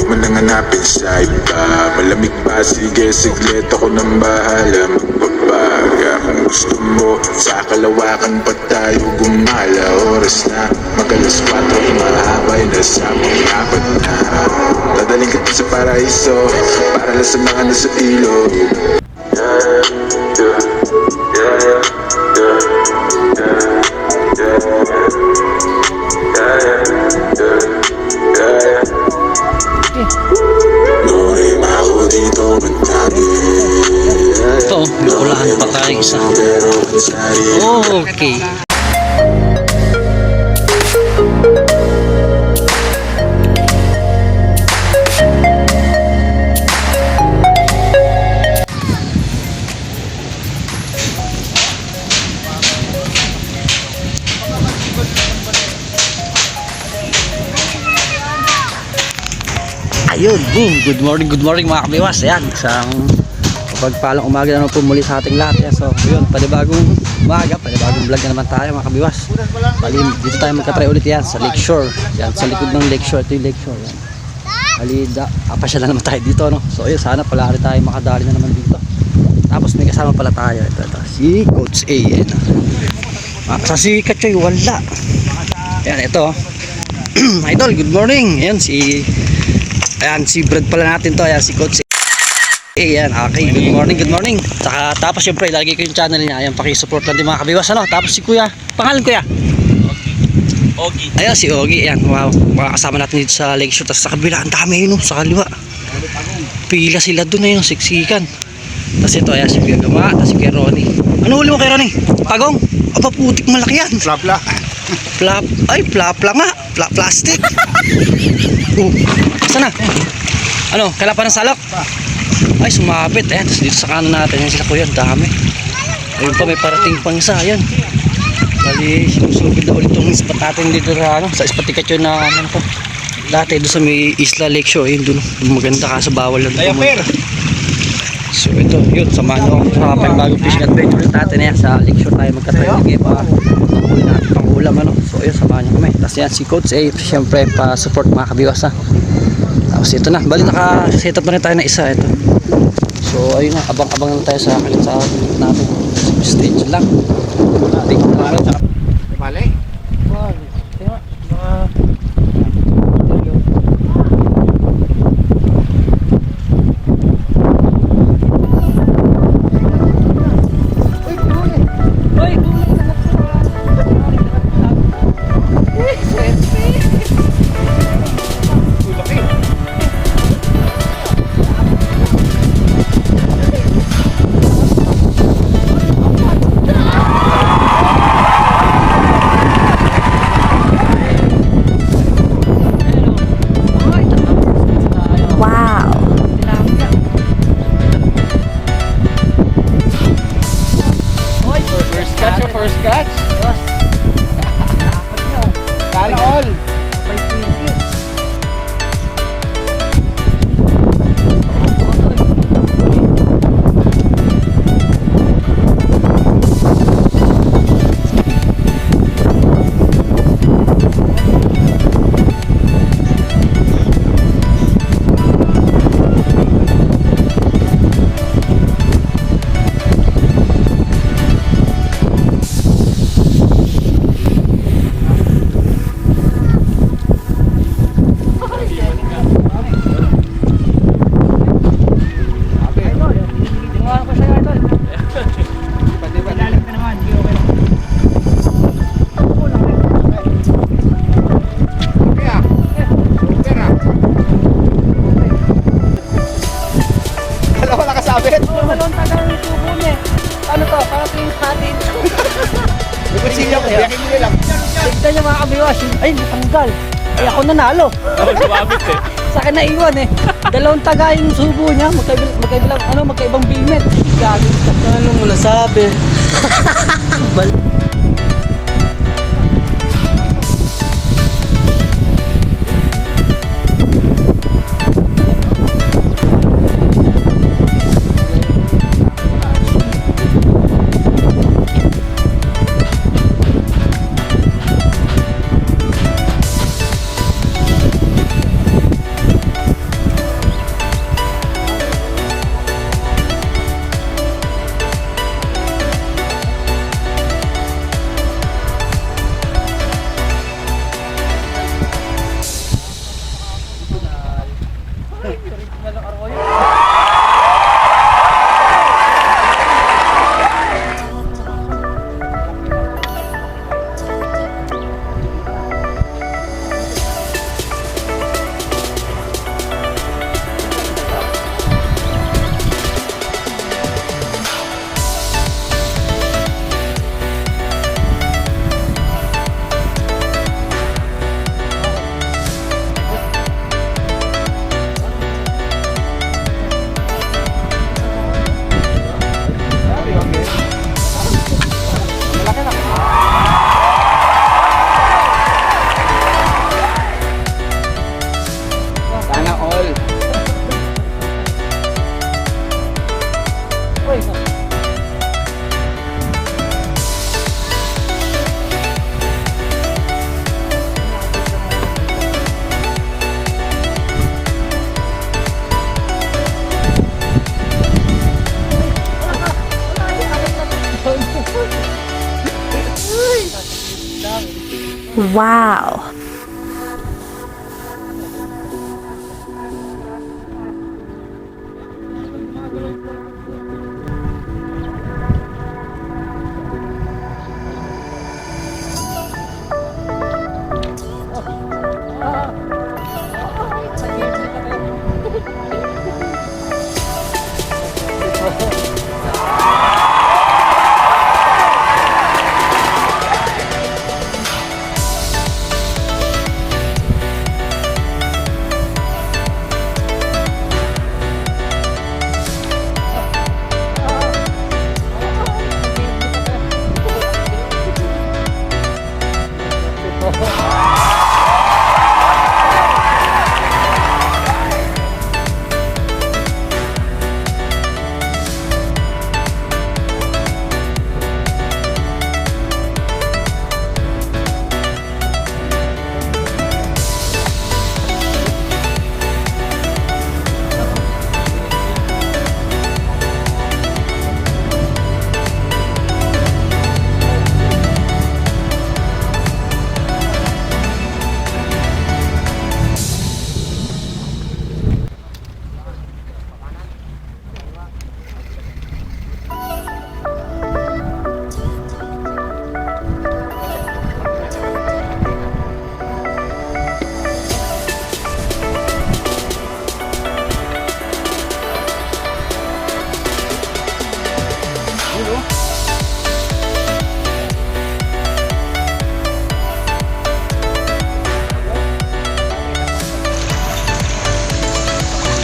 Mananganapin sa iba. Malamig pa, sige, siglit ako nang bahala. Magbabaga kung gusto mo. Sa kalawakan pa tayo gumala. Oras na, mag-alas 4, mahabay na sa pang-apat na. Dadaling kita sa paraiso, para lang sa mga nasa ilog. Ito, may ulan pa tayo isa. Okay. Ayun, boom! Good morning mga kabiwas. Ayan, isang pagpalang umaga na naman po muli sa ating lahat. Ayan, so, yun, panibagong umaga, panibagong vlog na naman tayo mga kabiwas. Bali, dito tayo magka-try ulit yan sa Lakeshore. Yan, sa likod ng Lakeshore, ito yung Lakeshore. Yan. Bali, apasya na naman tayo dito, no? So, ayun, sana pala rin tayo makadali na naman dito. Tapos may kasama pala tayo. Ito, si Coach A. Ayan, sa si Kachoy, wala. Ayan, ito. Idol, good morning. Ayan, si Brad pala natin to. Ayan, si Coach. Ayan, okay. Good morning. Saka, tapos syempre, lagi ko yung channel niya. Ayan, pakisupport lang din mga kabiwas, ano? Tapos si Kuya, pangalan Kuya? Ogie. Ayan, si Ogie. Ayan, wow. Makakasama natin dito sa Lakeshore. Tapos sa kabila, ang dami yun, no? Sa kaliwa. Pila sila dun na yun, siksikan. Tapos ito, ayan, si Kuya Gama. Tapos si Kuya Ronnie. Ano huli mo kay Ronnie? Pagong? Aba, putik malaki yan. Plapla. Ay, plapla nga. Plastic. Sana? Ano, kailan pa ng salak? Ay, sumabit. Ayan, tapos dito sa kanan natin, yan sila Kuya, dami. Ayun pa, may parating pang isa. Ayan. Bali, sinusugod na ulit itong spot natin dito sa, ano, sa spot ticket yun na, ano to. Dati, doon sa may Isla Lakeshore, ayun doon. Maganda kaso bawal lang pumunta. So, ito, yun, samahan nyo sa bagong fishing adventure natin. Ayan, sa Lakeshore tayo magkatayo. Lagi pa, panghuli natin, panghulam, ano. So, ayun, samahan nyo kami. Tapos yan, si Coach A, siyempre, pa-support mga kabiwas, ha. Tapos ito na, bali naka-set up na rin tayo na isa. Ito. So ayun na, abang-abang na tayo sa akin sa natin. Stage lang. Tingnan na lang. Mali? Tingnan. First catch? Yes. Sana all. Ano to? Para tingin natin. Tignan nyo lang. Tignan nyo mga kabiwas. Ay, natanggal. Ay, ako nanalo. Sumabit eh. Sa akin naiwan eh. Dalawang taga yung subo niya. Magkaibang bilmet. Gago. Ano mo nasabi? Sana all. Wow.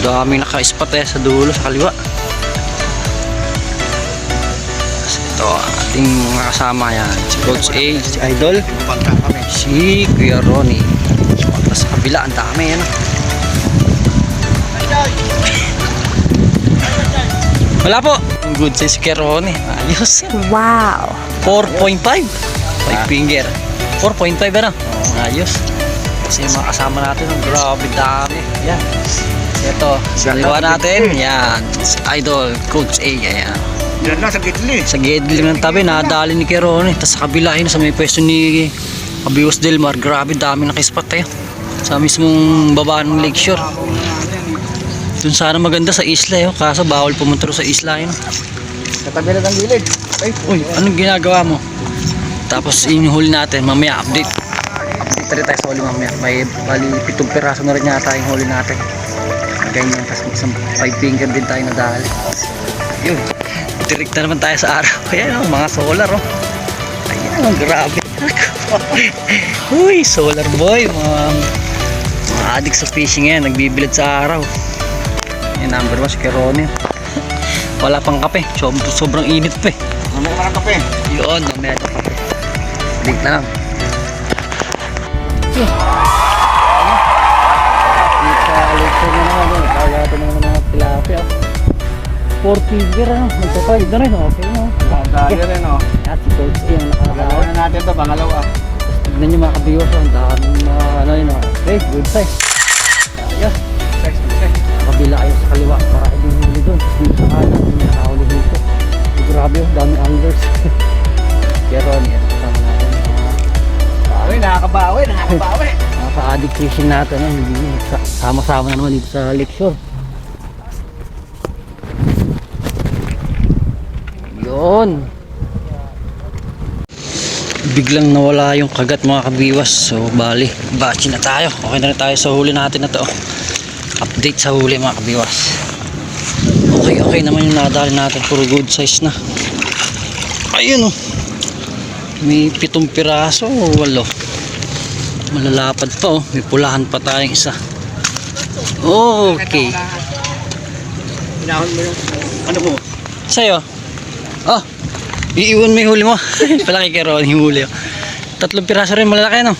Daming naka-spot sa dulo sa kaliwa. Tapos ito ating mga kasama yan, si Coach A, si Idol, si Kuya Ronnie. Tapos sa kabila ang dami yan. Wala po. Good size si Kuya Ronnie. Ayos. Wow. 4.5 5 finger 4.5 ano? Ayos. Kasi yung mga kasama natin, grabe dami. Yan. Ito, sa liwa natin, yan, si Idol, Coach A, ayan. Yan na sa gitli. Sa gilid ng tabi, nadali ni Keron, tapos sa kabila, yun, sa may pwesto ni Abios Delmar, grabe, dami nakispot tayo. Sa mismong baba ng Lakeshore. Dun sana maganda sa isla, yun, kaso bawal pumunta sa isla, yun. Katabi na ng gilid. Ay, Uy, anong ginagawa mo? Tapos inuhuli natin, mamaya update. Dito rin tayo sa huli mamaya. May bali 7 piraso na rin yata yung huli natin. Ganyan, kasi isang 5 finger din tayo nadali. Yun, direct na naman tayo sa araw. Ayan o, mga solar o. Ayan, grabe. Uy, solar boy, mga Addict sa fishing yan, nagbibilad sa araw. Yung number 1 si Keronio. Wala pang kape, sobrang init pa eh. Mamaya ka ng kape. Yun, mamaya na kape. Link na lang. Ito na naman yun. Kaya ito na naman mga tilapia. 4 figure ano, magpa-5 na rin. Okay no? Dahil rin o. At si Coach A ang nakagawa. Pangalawa na natin ito, pangalawa. Tignan nyo mga kabiwas. Ang daming ano yun. Okay, good size. Ayos. Kabila kayo sa kaliwa para hindi huli doon. Dito sa kanan, hindi nakahuli dito. Grabe yung daming anglers. Pero yan, kasama natin. Bawi, nakakabawi. Nakaka-addict fishing natin. Sama-sama na naman dito sa lakeshore. Yun. Biglang nawala yung kagat mga kabiwas. So bali, batch na tayo. Okay na rin tayo sa huli natin na to. Update sa huli mga kabiwas. Okay naman yung nadali natin. Puro good size na. Ayun oh. May 7 piraso o 8. Malalapad pa oh. May pulahan pa tayong isa. Okay. Pinahon mo yung ano mo? Sa'yo? Oh, iiwan mo yung huli mo. Palaki kay Ron yung huli. 3 piraso rin malalaki no.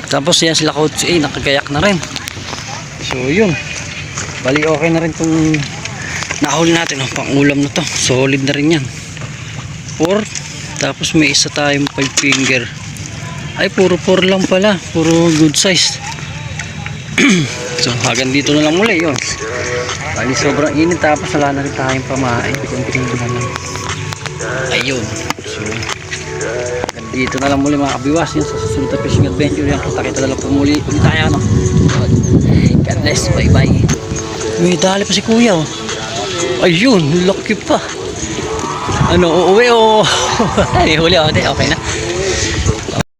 Tapos yan sila Coach A, nakagayak na rin. So yun. Bali okay na rin itong nahuli natin. Oh, pang ulam na to. Solid na rin yan. 4. Tapos may isa tayong 5 finger. Ay puro 4 lang pala. Puro good size. So hanggang dito na lang muli yun. Bali sobrang init tapos wala na rin tayong pamain. Kunting na lang. Ayun. So hanggang dito na lang muli mga kabiwas. Yan sa susunod na fishing adventure yan. Kita-kita na lang po muli. Ulit tayo no. God bless. Bye bye. May dali pa si kuya oh. Ayun. Lucky pa. Ano uuwi o. Huli ako. Okay na.